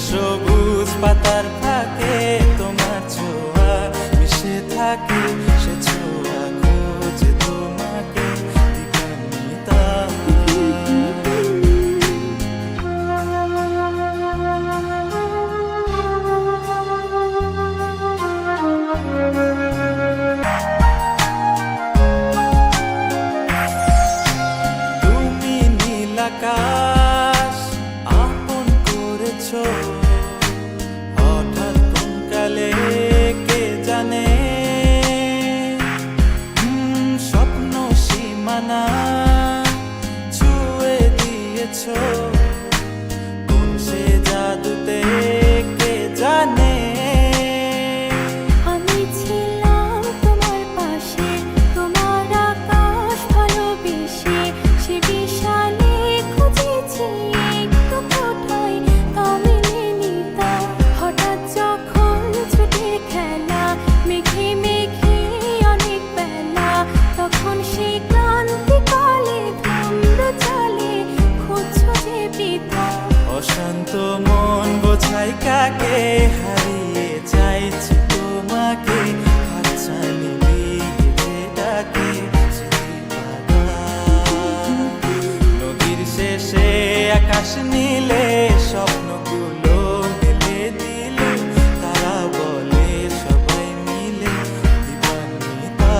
সবুজ পাতার ফাঁকে তোমার ছোঁয়া মিশে থাকে, সে ছোঁয়া খোঁজে তোমাকে দিবানিতা। তুমি নীল আকাশ আপন করেছো, হঠাৎ কোন কালে কে জানে, স্বপ্ন সীমানা ছুঁয়ে দিয়েছো, কোন সে জাদুতে কে জানে। আমি ছিলাম তোমার পাশে, তোমার আকাশ ভালোবেসে, সে বিশালে খুঁজেছি একটু কোথায় তা মেলেনি তা। হঠাৎ যখন ছুটির খেলা, মেঘে মেঘে অনেক বেলা, তখন সে ক্লান্তিকালে ধূম্র চলে খুঁজছো যে বৃথা। অশান্ত মন বোঝাই কাকে, হারিয়ে চাইছি তোমাকে, হাতছানি দিয়ে ডাকে নদীর শেষে আকাশ নীলে, স্বপ্নগুলো মেলে দিলে, তারা বলে সবাই মিলে দিবানিতা।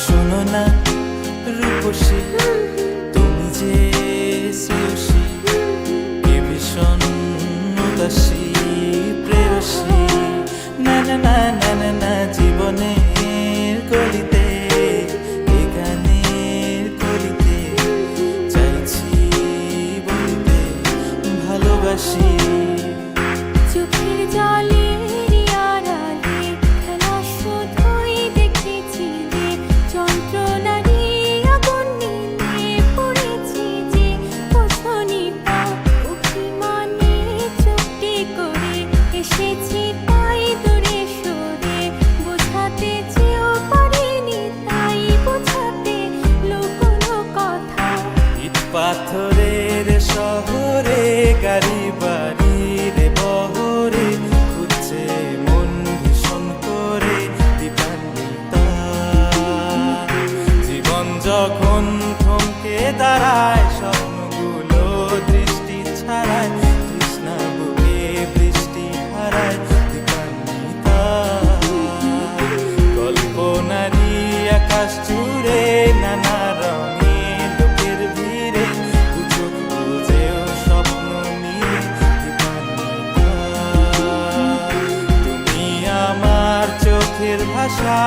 শোনো না রূপসী, তুমি যে শ্রেয়সী, কে ভীষণ উদাসী প্রেয়সী, না না না না না না, জীবনের গলিতে এ গানের কলিতে চাইছি বলতে ভালোবাসি। চোখের জলের আড়ালে খেলা শুধুই দেখেছি যে, যন্ত্রণারই আগুন নিয়ে পড়েছি যে, বোঝনি তা। অভিমানে চুপটি করে এসেছি তাই দূরে সরে, বোঝাতে চেয়েও পারিনি তাই বোঝাতে লুকোনো কথা। ইট পাথরের শহরে গাড়ি বাড়ির বহরে, খুঁজছে মন ভীষণ করে দিবানিতা। জীবন যখন থমকে দাঁড়ায়, স্বপ্নগুলো দৃষ্টি ছাড়ায়, তৃষ্ণা বুকে বৃষ্টি হারায় দিবানিতা। কল্পনারই আকাশ জুড়ে নানা রঙে লোকের ভিড়ে, বুঝো বুঝেও স্বপ্ন নিয়ে দিবানিতা। তুমি আমার চোখের ভাষা।